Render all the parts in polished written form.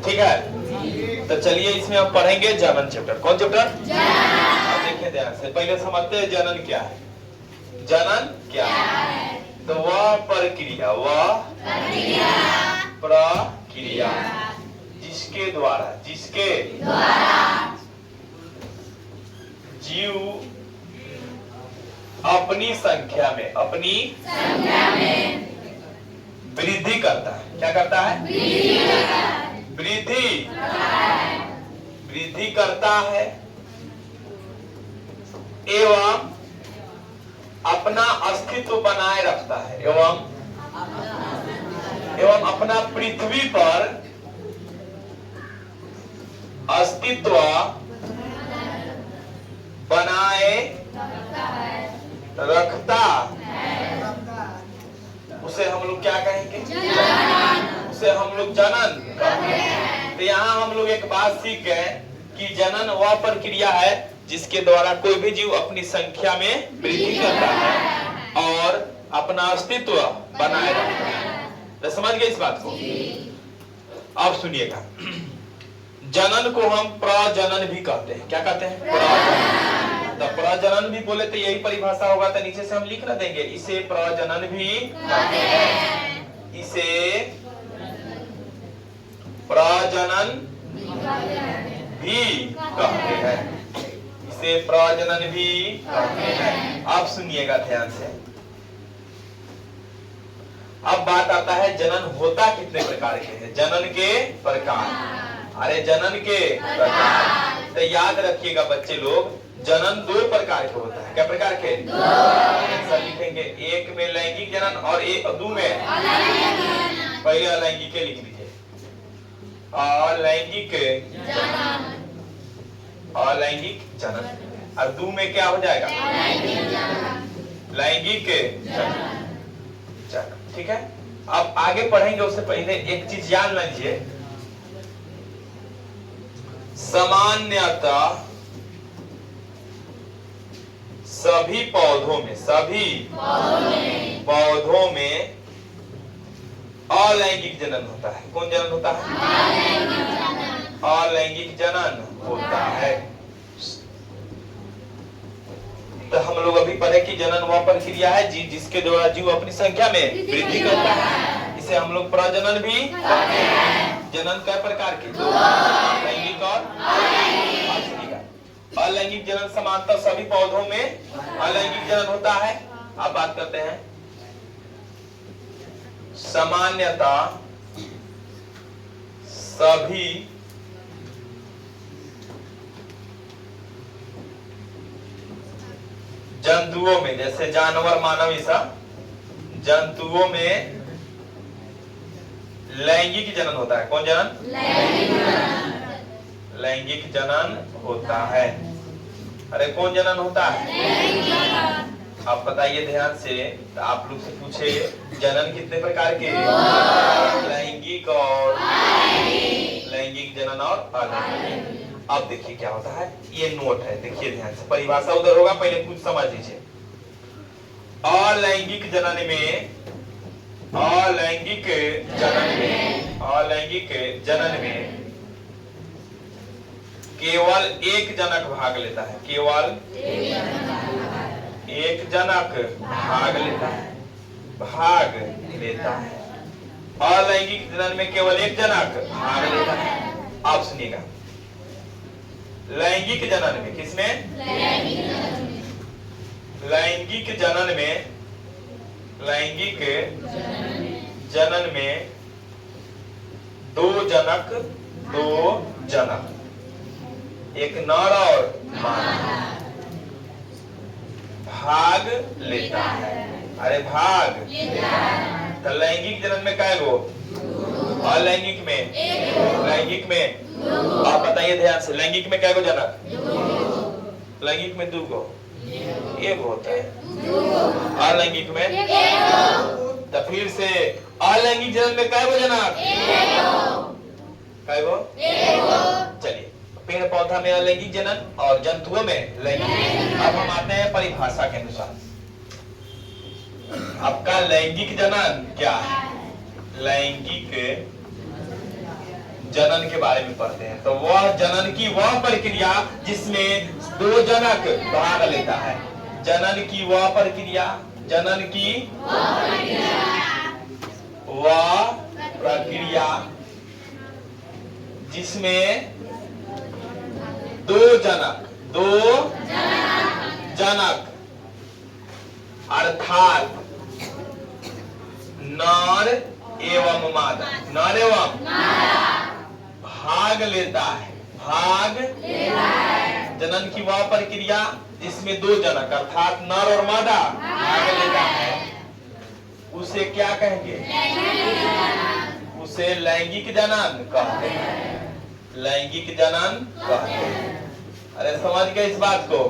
ठीक है, तो चलिए इसमें हम पढ़ेंगे जनन चैप्टर। कौन चैप्टर? देखिए ध्यान से, पहले समझते हैं जनन क्या है। जनन क्या है? तो वह प्रक्रिया, प्रक्रिया जिसके द्वारा जीव अपनी संख्या में वृद्धि करता है। क्या करता है? वृद्धि करता है एवं अपना अस्तित्व बनाए रखता है, एवं अपना पृथ्वी पर अस्तित्व बनाए रखता, उसे हम लोग क्या कहेंगे? उसे हम लोग जनन कहते हैं। तो यहाँ हम लोग एक बात सीख गए कि जनन वह प्रक्रिया है जिसके द्वारा कोई भी जीव अपनी संख्या में वृद्धि करता है और अपना अस्तित्व बनाए रखता है। तो समझ गए इस बात को? अब सुनिएगा, जनन को हम प्रजनन भी कहते हैं। क्या कहते हैं? प्रजनन। तो प्रजनन भी बोले तो यही परिभाषा होगा, तो नीचे से हम लिख ना देंगे, इसे प्रजनन भी कहते हैं। इसे प्रजनन भी कहते हैं। इसे प्रजनन भी कहते हैं। आप सुनिएगा ध्यान से। अब बात आता है जनन होता कितने प्रकार के हैं? जनन के प्रकार। अरे जनन के प्रकार, तो याद रखिएगा बच्चे लोग, जनन 2 प्रकार के होता है। क्या प्रकार के? 2 लिखेंगे, एक में लैंगिक जनन और एक 2 में पहले अलैंगिक लिख लीजिए। अलैंगिक जनन और 2 में क्या हो जाएगा? लैंगिक जनन। ठीक है, अब आगे पढ़ेंगे उससे पहले एक चीज जान लीजिए, सामान्यतः सभी पौधों में अलैंगिक जनन होता है। कौन जनन होता है? अलैंगिक जनन होता है। तो हम लोग अभी पढ़े कि जनन वह प्रक्रिया है जिसके द्वारा जीव अपनी संख्या में वृद्धि करता है। इसे हम लोग प्रजनन भी कहते हैं। जनन कई प्रकार के? 2, लैंगिक और अलैंगिक जनन समानतः सभी पौधों में अलैंगिक जनन होता है। अब बात करते हैं सामान्यतः सभी जंतुओं में, जैसे जानवर, मानव, ऐसा जंतुओं में लैंगिक जनन होता है। कौन जनन? लैंगिक जनन होता है। अरे कौन जनन होता है? आप बताइए ध्यान से। तो आप लोग से पूछे जनन कितने प्रकार के? लैंगिक और लैंगिक जनन और अलैंगिक। अब देखिए क्या होता है, ये नोट है, देखिए ध्यान से, परिभाषा उधर होगा, पहले कुछ समझ लीजिए। अलैंगिक जनन में केवल एक जनक भाग लेता है। केवल एक जनक भाग लेता है। अलैंगिक जनन में केवल एक जनक भाग लेता है। आप सुनिएगा, लैंगिक जनन में, किसमें? लैंगिक जनन में 2 जनक, एक नर और मादा भाग लेता है। अरे भाग तो लैंगिक जनन में क्या गो? अलैंगिक में आप बताइए ध्यान से, लैंगिक में क्या गो जनक? लैंगिक में 2 गो, 1 होता है। अलैंगिक में तो फिर से अलैंगिक जनन में क्या गो जनक? क्या गो? चलिए, पेड़ पौधा में अलैंगिक जनन और जंतुओं में लैंगिक। अब हम आते हैं परिभाषा के अनुसार। आपका लैंगिक जनन क्या है? लैंगिक जनन के बारे में पढ़ते हैं। तो वह जनन की वह प्रक्रिया जिसमें दो जनक भाग लेता है। जनन की वह प्रक्रिया, जनन की वह प्रक्रिया जिसमें दो जनक अर्थात नर एवं मादा, नर एवं भाग लेता है, जनन की वह प्रक्रिया जिसमें दो जनक अर्थात नर और मादा भाग लेता है, उसे क्या कहेंगे? उसे लैंगिक जनन कहते हैं। लैंगिक जनन कहते हैं। अरे समझ गए इस बात को?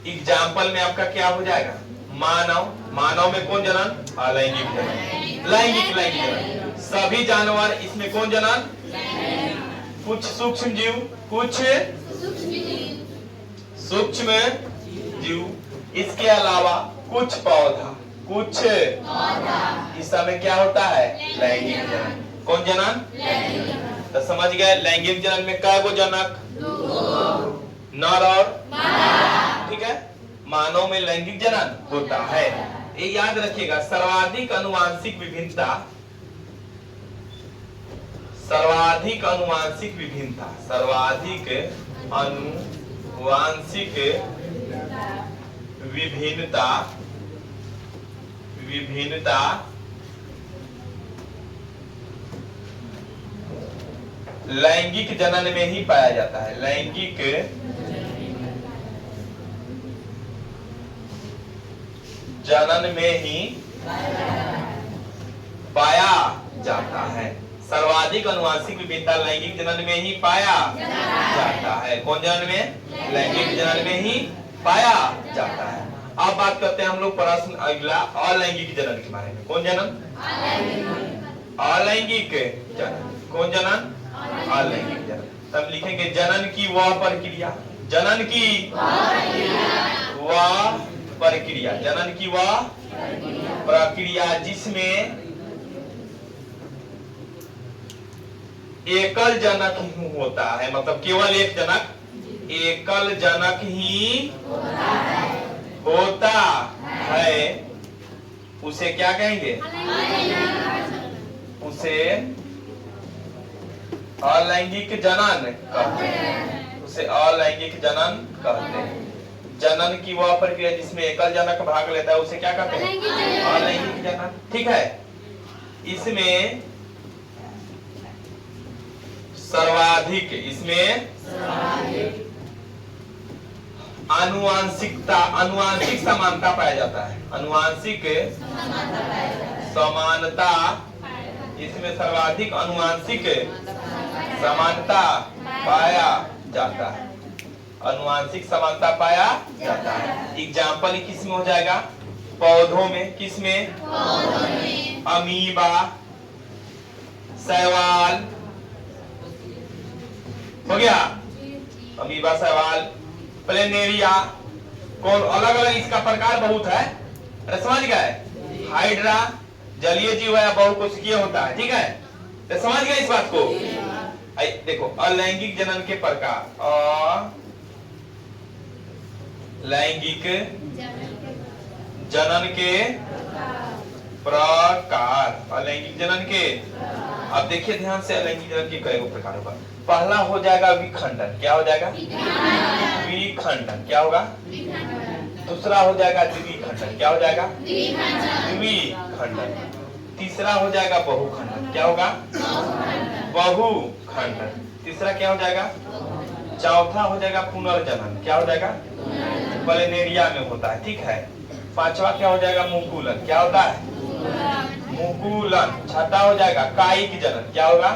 एग्जाम्पल में आपका क्या हो जाएगा? मानव, मानव में कौन जनन? अलैंगिक जनन। लैंगिक जनन। सभी जानवर, इसमें कौन जनन? कुछ सूक्ष्म जीव, कुछ सूक्ष्म जीव, इसके अलावा कुछ पौधा, कुछ इस समय क्या होता है? लैंगिक जनन। कौन जनन? तो समझ गए लैंगिक जनन में कै गो जनक? नर और ठीक है। मानव में लैंगिक जनन होता है। ये याद रखिएगा। सर्वाधिक आनुवांशिक विभिन्नता, सर्वाधिक आनुवांशिक विभिन्नता, सर्वाधिक आनुवांशिक विभिन्नता लैंगिक जनन में ही पाया जाता है। लैंगिक जनन में ही पाया जाता है। सर्वाधिक आनुवांशिक विभिन्नता लैंगिक जनन में ही पाया जाता है। कौन जनन में? लैंगिक जनन में ही पाया जाता है। अब बात करते हैं हम लोग प्रश्न अगला अलैंगिक जनन के बारे में। कौन जनन? अलैंगिक जनन। कौन जनन? अलैंगिक जनन। तब लिखेंगे जनन की वह प्रक्रिया, जनन की वह प्रक्रिया, जनन की वह प्रक्रिया जिसमें एकल जनक ही होता है, मतलब केवल एक जनक, एकल जनक ही होता है, उसे क्या कहेंगे? उसे अलैंगिक जनन कहते हैं। उसे अलैंगिक जनन कहते हैं। जनन की वह प्रक्रिया जिसमें एकल जनक भाग लेता है उसे क्या कहते हैं? अलैंगिक जनन। ठीक है। इसमें सर्वाधिक, इसमें आनुवांशिकता, आनुवांशिक समानता पाया जाता है। आनुवांशिक समानता, इसमें सर्वाधिक आनुवांशिक समानता पाया जाता है। आनुवांशिक समानता पाया जाता है। एग्जाम्पल किस में हो जाएगा? पौधों में। किस में? अमीबा, शैवाल, हो गया? अमीबा, शैवाल, प्लेनेरिया, कौन अलग अलग इसका प्रकार बहुत है। अरे समझ गए? हाइड्रा जलीय जीव है, बहुकोशिकीय होता है। ठीक है, तो समझ गए इस बात को? देखो अलैंगिक जनन के प्रकार, लैंगिक जनन के प्रकार, अलैंगिक जनन के। अब देखिए ध्यान से, अलैंगिक जनन के कई प्रकार होगा। पहला हो जाएगा विखंडन। क्या हो जाएगा? विखंडन। क्या होगा? दूसरा हो जाएगा द्विखंडन। क्या हो जाएगा? द्विखंडन। तीसरा हो जाएगा बहुखंडन। क्या होगा? बहुखंडन। तीसरा क्या हो जाएगा? चौथा हो जाएगा पुनर्जनन। क्या हो जाएगा? प्लेनेरिया में होता है। ठीक है। पांचवा क्या हो जाएगा? मुकुलन। क्या होता है? मुकुलन। छठा हो जाएगा कायिक जनन। क्या होगा?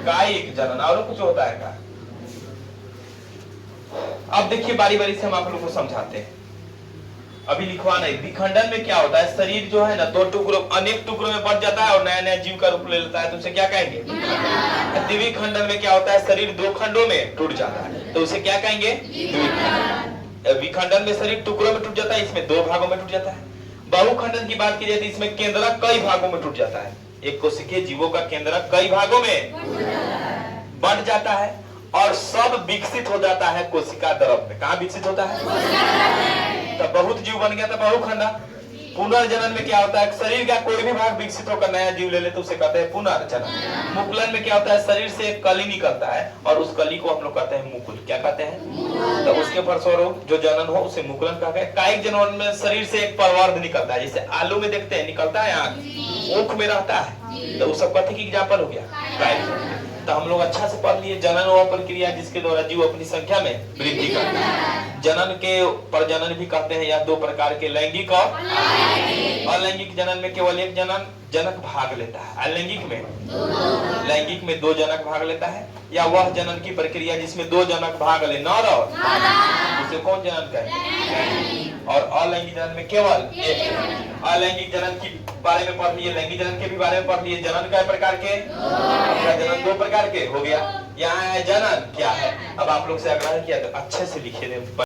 कायिक जनन। और कुछ होता है क्या? अब देखिए बारी बारी से हम आप लोग को समझाते हैं। अभी लिखवा नहीं। विखंडन में क्या होता है? शरीर जो है ना दो टुकड़ों, अनेक टुकड़ों में बढ़ जाता है और नया नया जीव का रूप ले लेता है, तो उसे क्या कहेंगे? द्विखंडन में क्या होता है? शरीर दो खंडों में टूट जाता है, तो उसे क्या कहेंगे? विखंडन में शरीर टुकड़ों में टूट जाता है, इसमें दो भागों में टूट जाता है। बहुखंडन की बात की जाए तो इसमें केंद्रक कई भागों में टूट जाता है। एक कोशिकीय जीवों का केंद्रक कई भागों में बढ़ जाता है और सब विकसित हो जाता है कोशिका द्रव में। कहाँ विकसित होता है? तब बहुत जीव बन गया था बहुखंडा। पुनर्जनन में क्या होता है? शरीर का कोई भी भाग विकसित होकर नया जीव ले ले तो उसे कहते हैं पुनर्जनन। मुकुलन में क्या होता है? शरीर से एक कली निकलता है और उस कली को हम लोग कहते हैं मुकुल। क्या कहते हैं? तो उसके फलस्वरूप जो जनन हो उसे मुकुलन कहते हैं। कायिक जनन में शरीर से एक परवर्ध निकलता है, जैसे आलू में देखते हैं निकलता है, आंख ऊख में रहता है, तो उस सब कहते हैं कि एग्जाम्पल हो गया कायिक। तो हम लोग अच्छा से पढ़ लिए जनन वह प्रक्रिया जिसके द्वारा जीव अपनी संख्या में वृद्धि करता है। जनन के प्रजनन भी कहते हैं या दो प्रकार के, लैंगिक और अलैंगिक। जनन में केवल एक जनक भाग लेता है, लैंगिक में दो जनक भाग लेता है, या वह जनन की प्रक्रिया जिसमें दो जनक भाग ले, नर और उसे कौन जनन कहेंगे? और अलैंगिक जनन में केवल एक। अलैंगिक जनन के बारे में पढ़ लिए, लैंगिक जनन के भी बारे में पढ़ लिए। जनन कई प्रकार के? जनन दो प्रकार के हो गया। यहाँ है जनन क्या है। अब आप लोग से आग्रह किया तो अच्छे से लिखे दे।